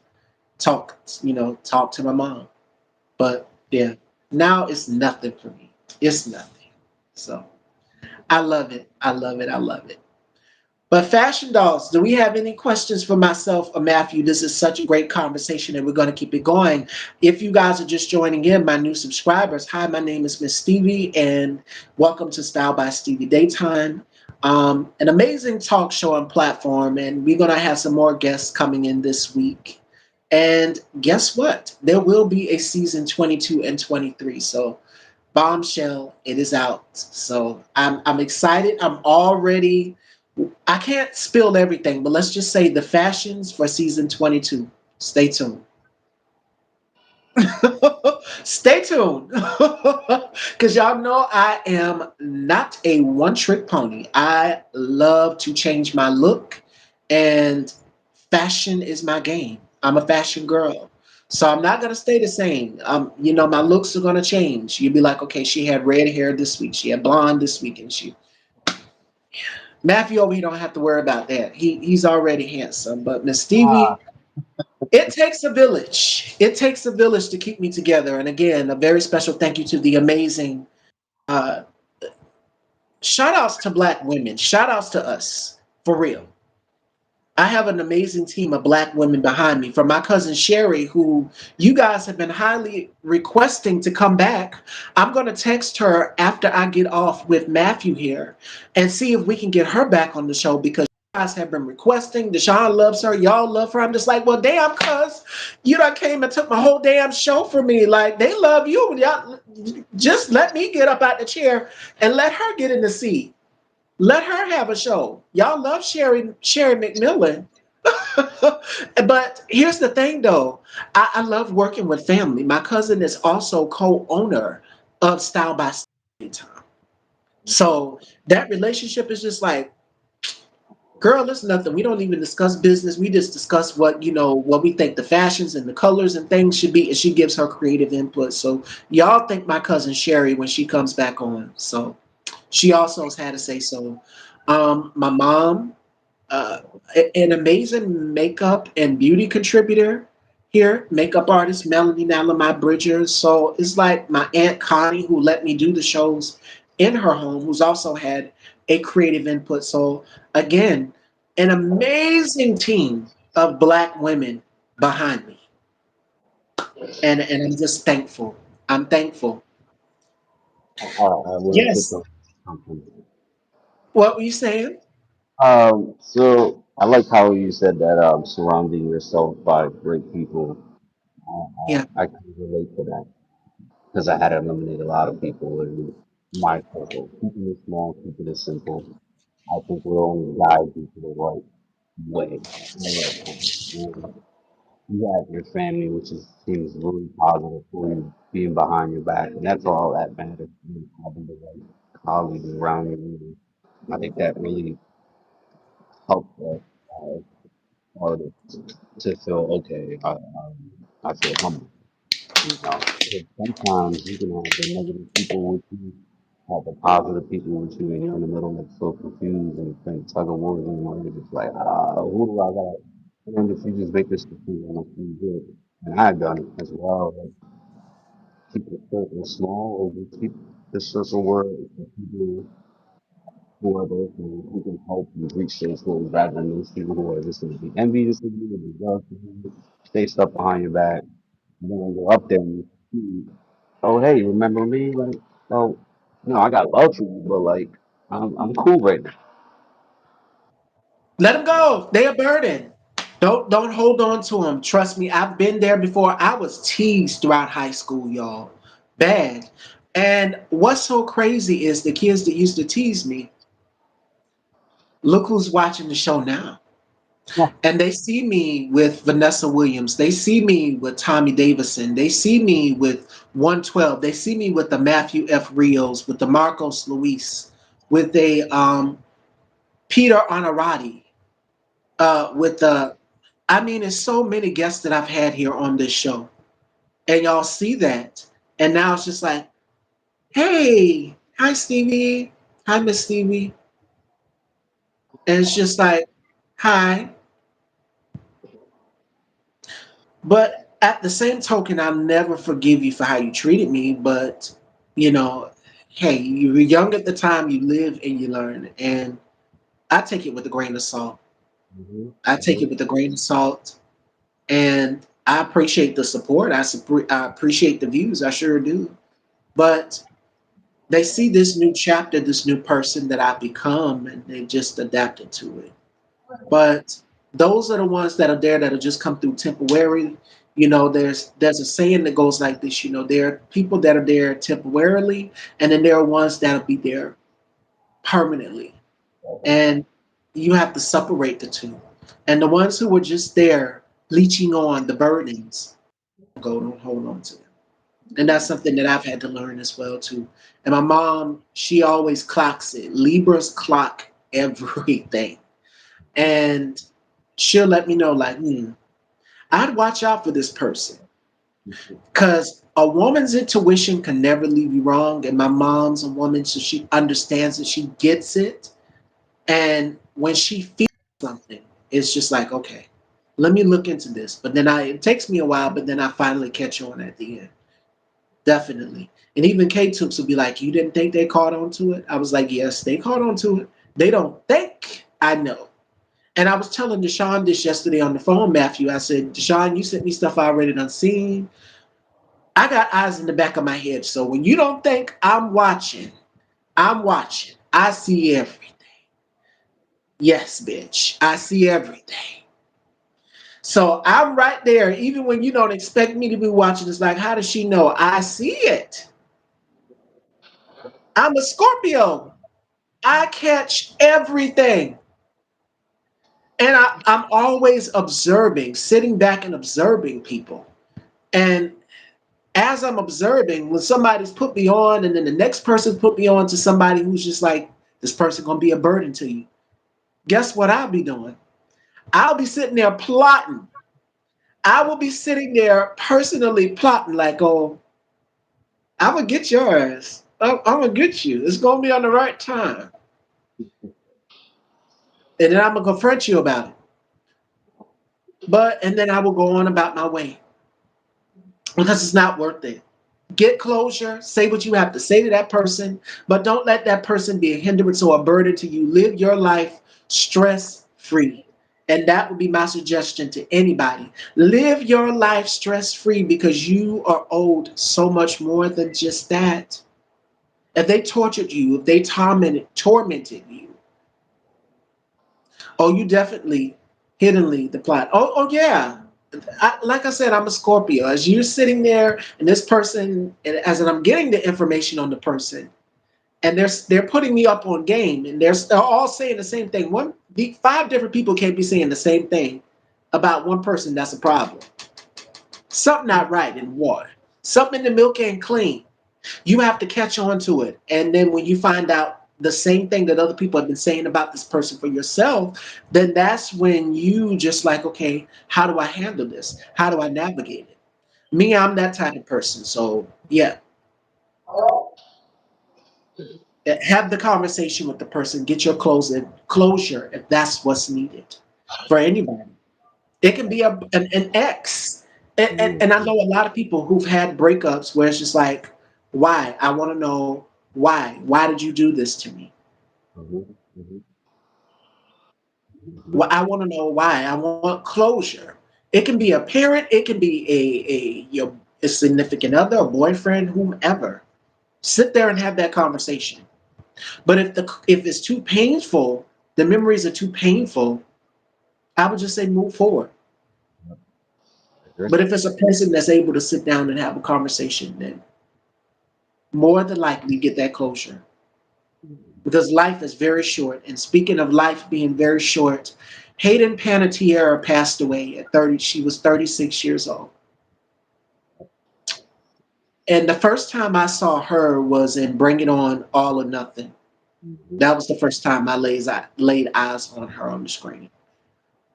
talked to my mom. But yeah, now it's nothing for me. It's nothing. So I love it. I love it. I love it. But Fashion Dolls, do we have any questions for myself or Matthew? This is such a great conversation and we're going to keep it going. If you guys are just joining in, my new subscribers, hi, my name is Miss Stevie and welcome to Style by Stevie Daytime. An amazing talk show and platform, and we're going to have some more guests coming in this week. And guess what? There will be a season 22 and 23. So Bombshell, it is out. So I'm excited. I'm already I can't spill everything, but let's just say the fashions for season 22. Stay tuned. Stay tuned. Because y'all know I am not a one trick pony. I love to change my look, and fashion is my game. I'm a fashion girl. So I'm not gonna stay the same. My looks are gonna change. You'll be like, okay, she had red hair this week, she had blonde this week, and she Matthew over here don't have to worry about that. He's already handsome. But Miss Ah, Stevie, it takes a village. It takes a village to keep me together. And again, a very special thank you to the amazing uh, shout outs to black women. Shout outs to us. For real. I have an amazing team of black women behind me. From my cousin Sherry, who you guys have been highly requesting to come back. I'm going to text her after I get off with Matthew here and see if we can get her back on the show because you guys have been requesting. Deshaun loves her. Y'all love her. I'm just like, well, damn, cuz you done came and took my whole damn show from me. Like, they love you. Y'all, just let me get up out the chair and let her get in the seat. Let her have a show. Y'all love Sherry McMillan. But here's the thing though. I love working with family. My cousin is also co-owner of Style by Style. So that relationship is just like, girl, it's nothing. We don't even discuss business. We just discuss what we think the fashions and the colors and things should be. And she gives her creative input. So y'all thank my cousin Sherry when she comes back on. So she also has had to say so. My mom, uh, an amazing makeup and beauty contributor here, makeup artist Melanie Nalamai Bridgers. So it's like my Aunt Connie, who let me do the shows in her home, who's also had a creative input. So again, an amazing team of black women behind me. And I'm just thankful. I'm thankful. I really took Yes. those something. What were you saying? So I like how you said that surrounding yourself by great people. Yeah. I can relate to that because I had to eliminate a lot of people. my circle. Keeping it small, keeping it simple. I think will only guide you to the right way in the right time. And you have your family, which is seems really positive for you, being behind your back, and that's all that matters. You having the right colleagues around you. I think that really helps us artists to feel okay. I feel humble. You know, because sometimes you can have the negative people with you, have the positive people with you, and you're in the middle and so confused and playing tug of war, and you're just like, who do I got? And if you just make this decision, I'm feeling good. And I've done it as well. Like, keep the circle small, or just keep the circle where the people who are there who can help you reach those goals rather than those people who are just going to be envious of you and jealous of you, say stuff behind your back. And then when you're up there and you see, oh, hey, remember me? Like, oh, I got love for you, but like, I'm cool right now. Let them go. They a burden. Don't hold on to them. Trust me, I've been there before. I was teased throughout high school, y'all. Bad. And what's so crazy is the kids that used to tease me, look who's watching the show now. And they see me with Vanessa Williams. They see me with Tommy Davidson. They see me with 112. They see me with the Matthew F. Rios, with the Marcos Luis, with the Peter Honorati, with the I mean, it's so many guests that I've had here on this show, and y'all see that, and now it's just like, hey, hi Stevie, hi Miss Stevie, and it's just like, hi, but at the same token, I'll never forgive you for how you treated me, but you know, hey, you were young at the time, you live and you learn, and I take it with a grain of salt. Mm-hmm. I take it with a grain of salt, and I appreciate the support. I appreciate the views. I sure do. But they see this new chapter, this new person that I've become, and they just adapted to it. But those are the ones that are there that'll just come through temporary. There's a saying that goes like this. There are people that are there temporarily, and then there are ones that'll be there permanently. And you have to separate the two. And the ones who were just there leeching on the burdens, don't hold on to them. And that's something that I've had to learn as well too. And my mom, she always clocks it. Libras clock everything. And she'll let me know, like, I'd watch out for this person. Because a woman's intuition can never leave you wrong. And my mom's a woman, so she understands it, she gets it. And when she feels something, it's just like, okay, let me look into this. But then it takes me a while, but then I finally catch on at the end. Definitely. And even K Toops would be like, you didn't think they caught on to it? I was like, yes, they caught on to it. They don't think I know. And I was telling Deshaun this yesterday on the phone, Matthew. I said, Deshaun, you sent me stuff I already done seen. I got eyes in the back of my head. So when you don't think I'm watching, I'm watching. I see everything. Yes, bitch. I see everything. So I'm right there. Even when you don't expect me to be watching, it's like, how does she know? I see it. I'm a Scorpio. I catch everything. And I'm always observing, sitting back and observing people. And as I'm observing, when somebody's put me on, and then the next person put me on to somebody who's just like, this person gonna be a burden to you. Guess what I'll be doing? I'll be sitting there plotting. I will be sitting there personally plotting, like, oh, I'm gonna get your ass. I'm gonna get you. It's gonna be on the right time. And then I'm gonna confront you about it. And then I will go on about my way because it's not worth it. Get closure, say what you have to say to that person, but don't let that person be a hindrance or a burden to you. Live your life stress free. And that would be my suggestion to anybody. Live your life stress free because you are owed so much more than just that. If they tortured you, if they tormented you, oh, you definitely hiddenly the plot. Oh yeah. Like I said, I'm a Scorpio. As you're sitting there, and this person, and as I'm getting the information on the person, and they're putting me up on game, and they're all saying the same thing. Five different people can't be saying the same thing about one person. That's a problem. Something not right in water. Something in the milk ain't clean. You have to catch on to it, and then when you find out the same thing that other people have been saying about this person for yourself, then that's when you just like, okay, how do I handle this? How do I navigate it? Me, I'm that type of person. So yeah, have the conversation with the person, get your closure if that's what's needed for anybody. It can be an ex. Yeah. And I know a lot of people who've had breakups where it's just like, why? I want to know why. Why did you do this to me? Mm-hmm. Mm-hmm. Well, I want to know why. I want closure. It can be a parent, it can be a significant other, a boyfriend, whomever. Sit there and have that conversation. But if it's too painful, the memories are too painful, I would just say move forward. Agree. But if it's a person that's able to sit down and have a conversation, then more than likely get that closure. Because life is very short. And speaking of life being very short, Hayden Panettiere passed away at 30. She was 36 years old. And the first time I saw her was in Bring It On All or Nothing. Mm-hmm. That was the first time I laid eyes on her on the screen.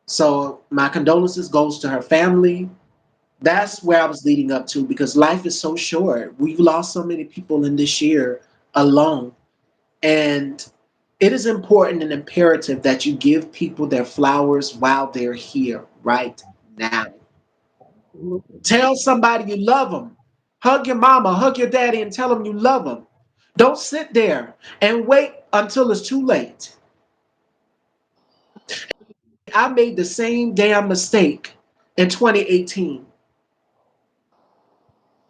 So my condolences goes to her family. That's where I was leading up to because life is so short. We've lost so many people in this year alone. And it is important and imperative that you give people their flowers while they're here right now. Tell somebody you love them. Hug your mama, hug your daddy, and tell them you love them. Don't sit there and wait until it's too late. I made the same damn mistake in 2018.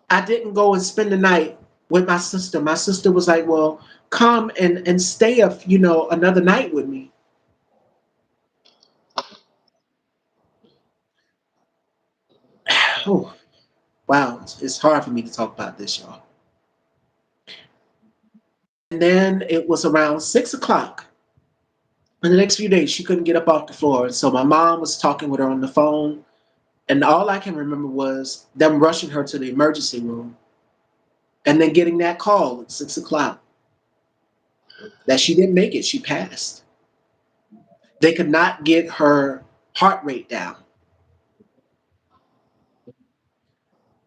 I didn't go and spend the night with my sister. My sister was like, "Well, come and stay another night with me." Oh, wow, it's hard for me to talk about this, y'all. And then it was around 6 o'clock. In the next few days, she couldn't get up off the floor, and so my mom was talking with her on the phone. And all I can remember was them rushing her to the emergency room, and then getting that call at 6 o'clock that she didn't make it. She passed. They could not get her heart rate down.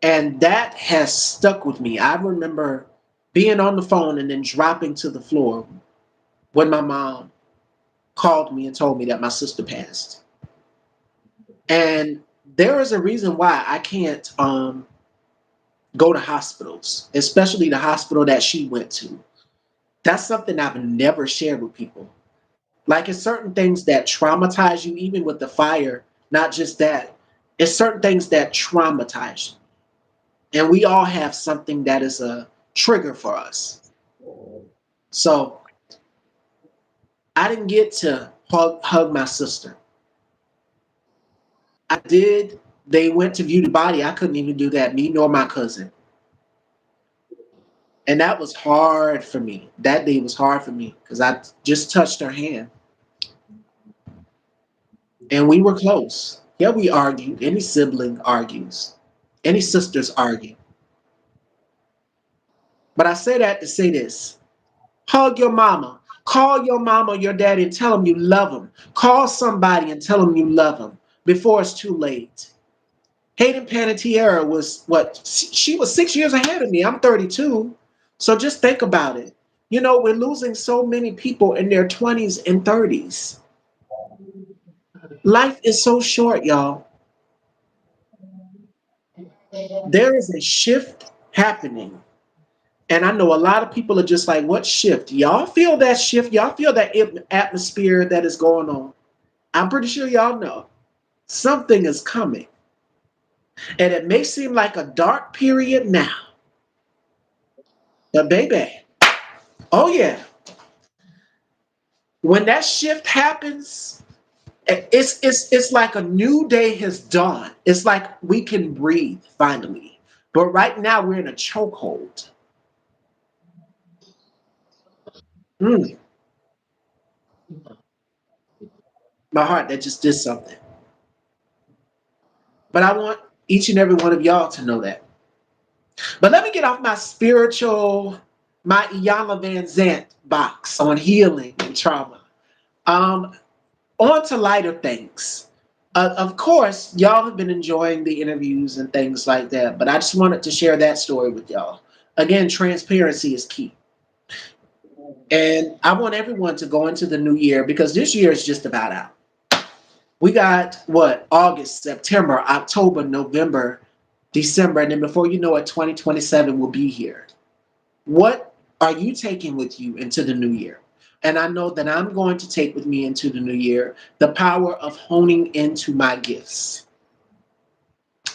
And that has stuck with me. I remember being on the phone and then dropping to the floor when my mom called me and told me that my sister passed. And there is a reason why I can't go to hospitals, especially the hospital that she went to. That's something I've never shared with people. Like it's certain things that traumatize you, even with the fire, not just that. It's certain things that traumatize you. And we all have something that is a trigger for us. So I didn't get to hug my sister. I did. They went to view the body. I couldn't even do that, me nor my cousin. And that was hard for me. That day was hard for me because I just touched her hand and we were close. Yeah, we argued. Any sibling argues, any sisters argue. But I say that to say this: hug your mama. Call your mama or your daddy and tell them you love them. Call somebody and tell them you love them before it's too late. Hayden Panettiere was what? She was 6 years ahead of me. I'm 32. So just think about it. We're losing so many people in their 20s and 30s. Life is so short, y'all. There is a shift happening. And I know a lot of people are just like, what shift? Y'all feel that shift? Y'all feel that atmosphere that is going on? I'm pretty sure y'all know something is coming. And it may seem like a dark period now, but baby, oh yeah, when that shift happens, it's like a new day has dawned. It's like we can breathe finally. But right now we're in a chokehold. Mm, my heart that just did something. But I want each and every one of y'all to know that. But let me get off my spiritual, my Iyanla Van Zant box on healing and trauma. Um, on to lighter things. Of course, y'all have been enjoying the interviews and things like that, but I just wanted to share that story with y'all. Again, transparency is key. And I want everyone to go into the new year because this year is just about out. We got what? August, September, October, November, December, and then before you know it, 2027 will be here. What are you taking with you into the new year? And I know that I'm going to take with me into the new year the power of honing into my gifts.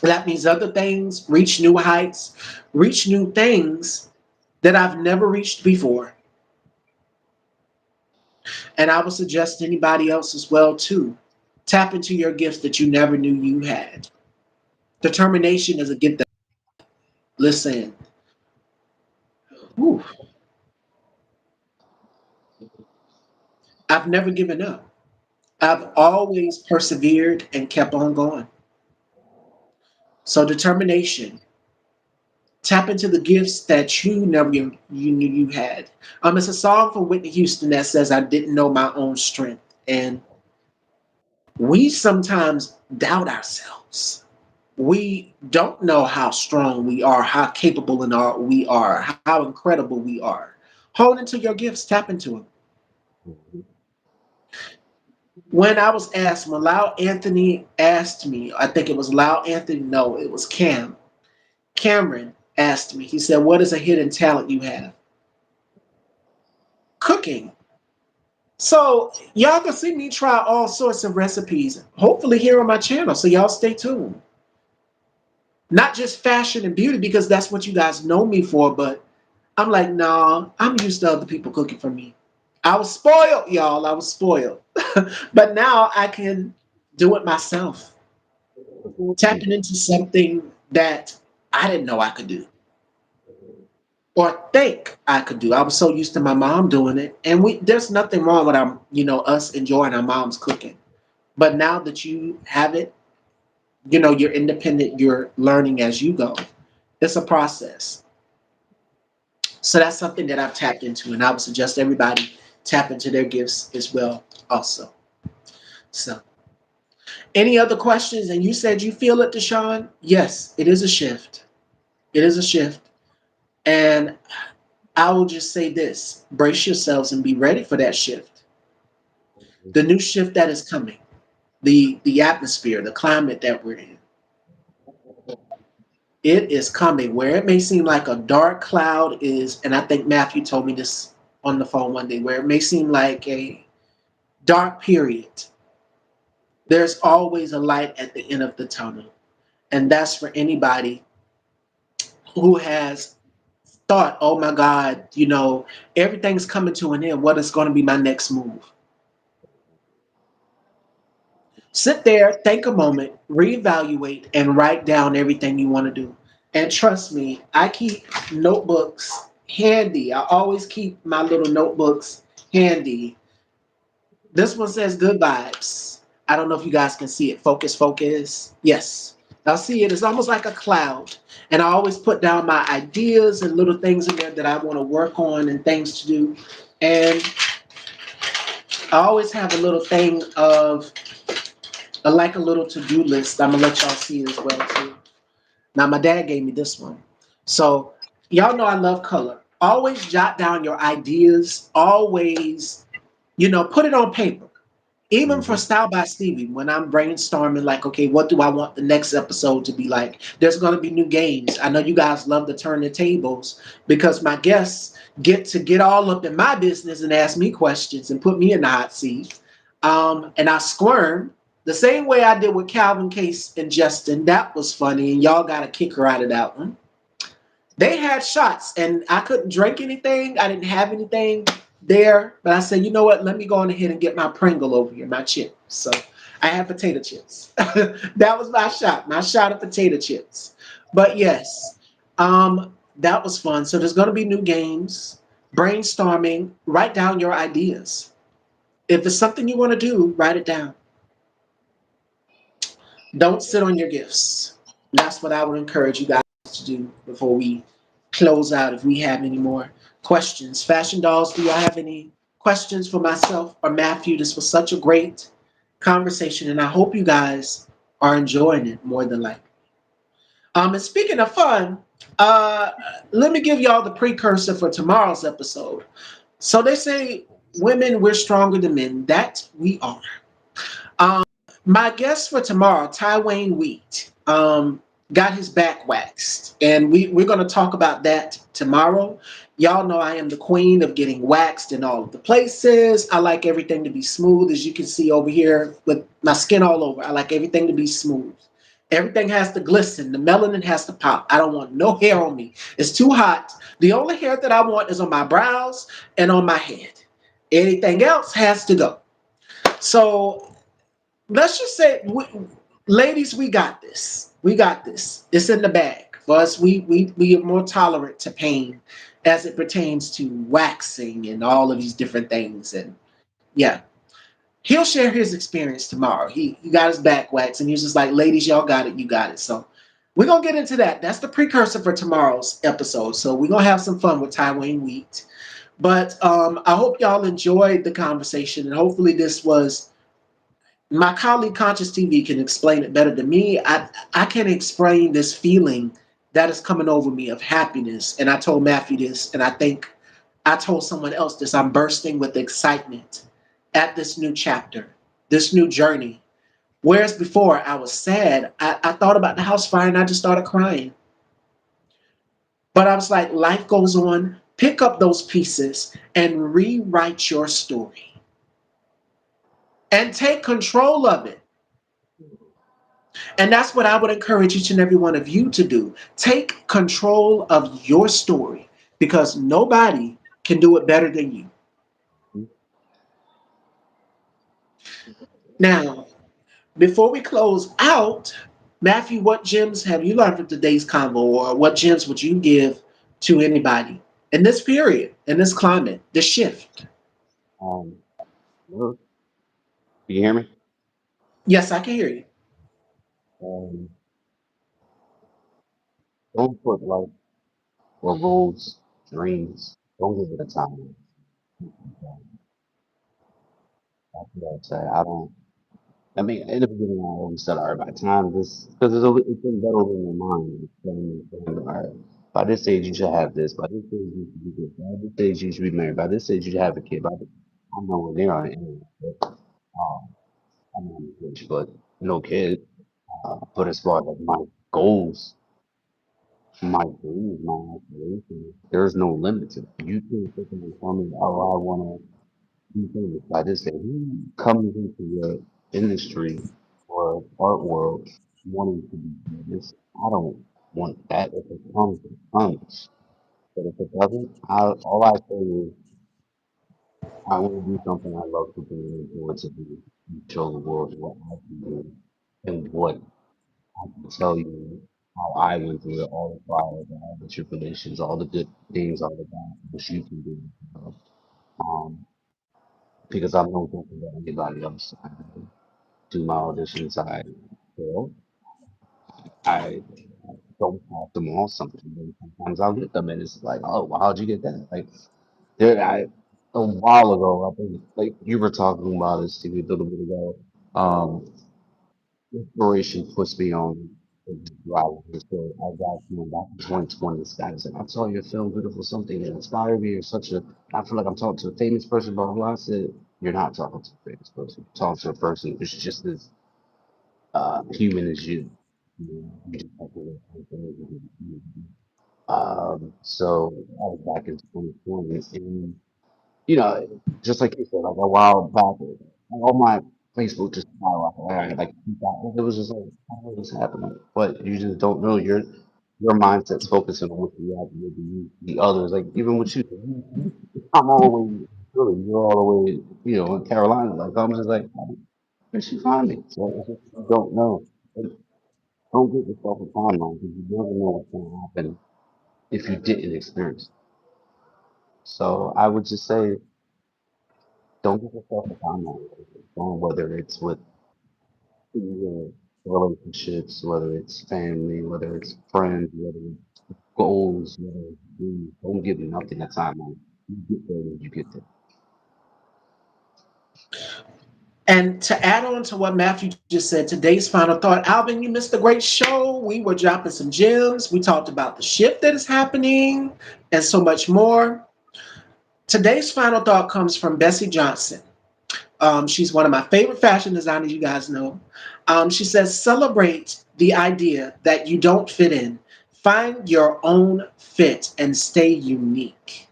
That means other things, reach new heights, reach new things that I've never reached before. And I would suggest anybody else as well too. Tap into your gifts that you never knew you had. Determination is a gift that listen. Whew, I've never given up. I've always persevered and kept on going. So determination. Tap into the gifts that you never you knew you had. It's a song from Whitney Houston that says, "I didn't know my own strength," and we sometimes doubt ourselves. We don't know how strong we are, how capable we are, how incredible we are. Hold into your gifts, tap into them. Mhm. When I was asked, when Lau Anthony asked me, I think it was Lau Anthony, no, it was Cameron asked me, he said, "What is a hidden talent you have?" Cooking. So y'all can see me try all sorts of recipes, hopefully here on my channel. So y'all stay tuned. Not just fashion and beauty, because that's what you guys know me for, but I'm like, nah, I'm used to other people cooking for me. I was spoiled, y'all. I was spoiled. But now I can do it myself, tapping into something that I didn't know I could do or think I could do. I was so used to my mom doing it, and there's nothing wrong with us enjoying our mom's cooking. But now that you have it, you're independent, you're learning as you go. It's a process. So that's something that I've tapped into, and I would suggest everybody tap into their gifts as well, also. So, any other questions? And you said you feel it, Deshaun? Yes, it is a shift. It is a shift. And I will just say this: brace yourselves and be ready for that shift. The new shift that is coming, the atmosphere, the climate that we're in. It is coming. Where it may seem like a dark cloud is, and I think Matthew told me this on the phone one day, where it may seem like a dark period, there's always a light at the end of the tunnel. And that's for anybody who has thought, oh my God, everything's coming to an end. What is going to be my next move? Sit there, think a moment, reevaluate, and write down everything you want to do. And trust me, I keep notebooks handy. I always keep my little notebooks handy. This one says good vibes. I don't know if you guys can see it. Focus, focus. Yes. I'll see it. It's almost like a cloud. And I always put down my ideas and little things in there that I want to work on and things to do. And I always have a little thing of like a little to-do list. I'm gonna let y'all see it as well too. Now my dad gave me this one. So y'all know I love color. Always jot down your ideas. Always, put it on paper. Even for Mhm. Style by Stevie, when I'm brainstorming, like, okay, what do I want the next episode to be like? There's going to be new games. I know you guys love to turn the tables because my guests get all up in my business and ask me questions and put me in the hot seat. And I squirm the same way I did with Calvin Case and Justin. That was funny, and y'all got a kicker out of that one. They had shots, and I couldn't drink anything. I didn't have anything there, but I said, you know what? Let me go on ahead and get my Pringle over here, my chip. So I had potato chips. That was my shot of potato chips. But yes, that was fun. So there's going to be new games. brainstorming, write down your ideas. If it's something you want to do, write it down. Don't sit on your gifts. That's what I would encourage you guys to do before we close out. If we have any more questions, Fashion Dolls, do y'all have any questions for myself or Matthew? This was such a great conversation, and I hope you guys are enjoying it more than likely. And speaking of fun, uh, let me give y'all the precursor for tomorrow's episode. So they say women, we're stronger than men. That we are. Um, my guest for tomorrow, Ty Wayne Wheat, got his back waxed, and we're going to talk about that tomorrow. Y'all know I am the queen of getting waxed in all of the places. I like everything to be smooth, as you can see over here with my skin all over. I like everything to be smooth. Everything has to glisten. The melanin has to pop. I don't want no hair on me. It's too hot. The only hair that I want is on my brows and on my head. Anything else has to go. So let's just say, ladies, we got this. We got this. It's in the bag for us. We are more tolerant to pain as it pertains to waxing and all of these different things. And yeah, he'll share his experience tomorrow. He got his back waxed, and he was just like, "Ladies, y'all got it. You got it." So we're gonna get into that. That's the precursor for tomorrow's episode. So we're gonna have some fun with Tywin Wheat. But I hope y'all enjoyed the conversation, and hopefully this was my colleague Conscious TV can explain it better than me. I can explain this feeling that is coming over me of happiness. And I told Matthew this, and I think I told someone else this. I'm bursting with excitement at this new chapter, this new journey. Whereas before I was sad, I thought about the house fire and I just started crying. But I was like, life goes on. Pick up those pieces and rewrite your story and take control of it. And that's what I would encourage each and every one of you to do. Take control of your story because nobody can do it better than you. Mhm. Now, before we close out, Matthew, what gems have you learned from today's convo, or what gems would you give to anybody in this period, in this climate, this shift? Um, Hello? Can you hear me? Yes, I can hear you. Um, don't put life or goals, dreams. Don't give it a time. That's what I'd say. I don't. I mean, in the beginning, I always said, all right, by the time this, because it's been settled in your mind. It's been, all right, by this age, you should have this. By this age, you should be this. By this age, you should be married. By this age, you should have a kid. I'm nowhere near on it anyway. But, I'm not rich, but no kid. But as far as like my goals, my dreams, my aspirations, there's no limit to it. You can't sit there and tell me, oh, I want to be famous by this age. Who comes into the industry or art world wanting to be famous? I don't want that. If it comes, it comes. But if it doesn't, all I say is I want to do something I love to do and enjoy to do and show the world what I can do and what I can tell you how I went through it, all the trials, all the tribulations, all the good things, all the bad things you can do. Um, because I'm no different than anybody else. I do my auditions. I fail. I don't pass them all. Sometimes I'll get them, and it's like, oh, well, how'd you get that? Like, a while ago, I think, like you were talking about this to me a little bit ago. Um, Inspiration puts me on the drive. So I got back in 2020. This guy said, "I saw your film, Beautiful Something. It inspired me. You're such a. I feel like I'm talking to a famous person, blah blah." Blah. I said, "You're not talking to a famous person. You're talking to a person who's just as human as you. You just have to work on things. So I was back in 2020, and just like you said, like a while back, all my Facebook just skyrocketed. I had like 2,000. It was just like, how is this happening? But you just don't know. Your mindset's focusing on what you have to do, the others. Like even with you, I'm all the way, really, you're all the way, in Carolina. Like I'm just like, where'd she find me? So it's just, you don't know. Like, don't get yourself a timeline because you never know what's going to happen if you didn't experience it. So I would just say, don't give yourself a timeline. Whether it's with your relationships, whether it's family, whether it's friends, whether it's goals, whether it's dreams, don't give nothing a timeline. You get there when you get there. And to add on to what Matthew just said, today's final thought, Alvin, you missed a great show. We were dropping some gems. We talked about the shift that is happening and so much more. Today's final thought comes from Bessie Johnson. She's one of my favorite fashion designers, you guys know. She says, celebrate the idea that you don't fit in. Find your own fit and stay unique.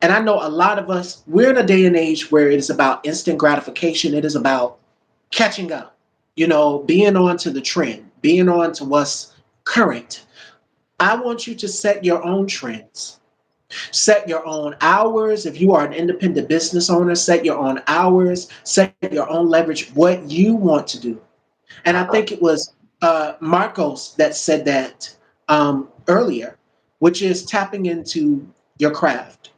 And I know a lot of us, we're in a day and age where it is about instant gratification. It is about catching up, being on to the trend, being on to what's current. I want you to set your own trends. Set your own hours. If you are an independent business owner, set your own hours, set your own leverage, what you want to do. And I think it was Marcos that said that earlier, which is tapping into your craft.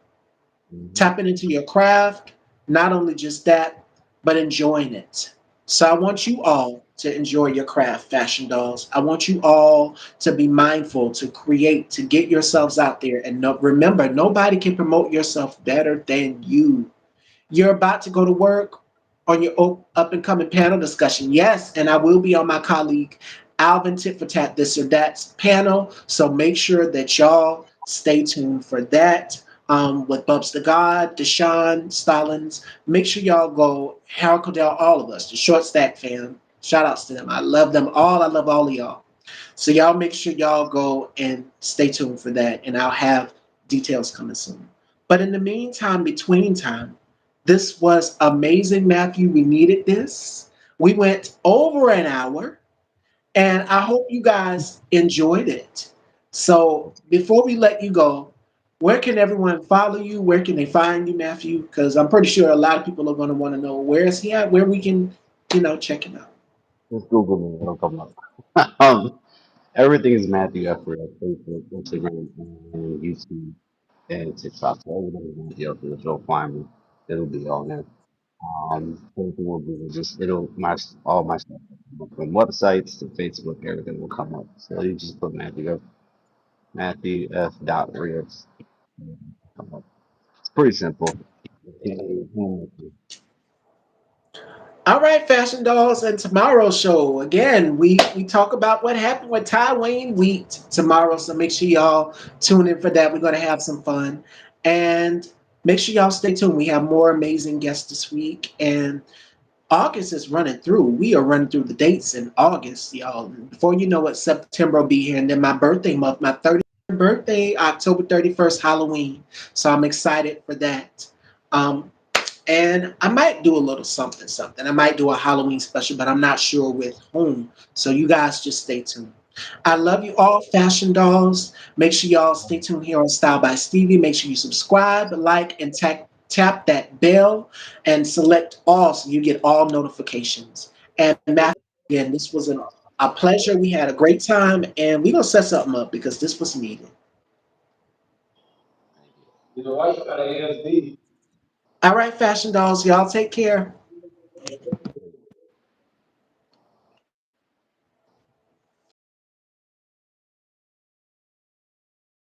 Hmm. Tapping into your craft, not only just that, but enjoying it. So I want you all to enjoy your craft, fashion dolls. I want you all to be mindful, to create, to get yourselves out there. And remember, nobody can promote yourself better than you. You're about to go to work on your up and coming panel discussion. Yes, and I will be on my colleague Alvin Tit for Tat This or That panel. So make sure that y'all stay tuned for that. With Bubs the God, Deshaun, Stallings. Make sure y'all go, Harold Cordell, all of us, the Short Stack fam. Shout outs to them. I love them all. I love all of y'all. So y'all make sure y'all go and stay tuned for that. And I'll have details coming soon. But in the meantime, between time, this was amazing, Matthew. We needed this. We went over an hour, and I hope you guys enjoyed it. So before we let you go, where can everyone follow you? Where can they find you, Matthew? Because I'm pretty sure a lot of people are going to want to know where is he at, where we can, check him out. Just Google me, it'll come up. Everything is Matthew Effort at Facebook, Instagram, and YouTube, and TikTok. So everything is Matthew Effort. You'll find me. It'll be on there. Everything will be just it'll my all my stuff from websites to Facebook, everything will come up. So you just put Matthew F. Dot Rios. Come up. It's pretty simple. All right, fashion dolls, and tomorrow's show again. We talk about what happened with Ty Wayne Wheat tomorrow, so make sure y'all tune in for that. We're gonna have some fun, and make sure y'all stay tuned. We have more amazing guests this week, and August is running through. We are running through the dates in August, y'all. Before you know it, September will be here, and then my birthday month, my 30th birthday, October 31st, Halloween. So I'm excited for that. Um, and I might do a little something, something. I might do a Halloween special, but I'm not sure with whom. So you guys just stay tuned. I love you all, fashion dolls. Make sure y'all stay tuned here on Style by Stevie. Make sure you subscribe, like, and tap that bell and select all so you get all notifications. And Matthew, again, this was a pleasure. We had a great time, and we're going to set something up because this was needed. All right, fashion dolls, y'all take care.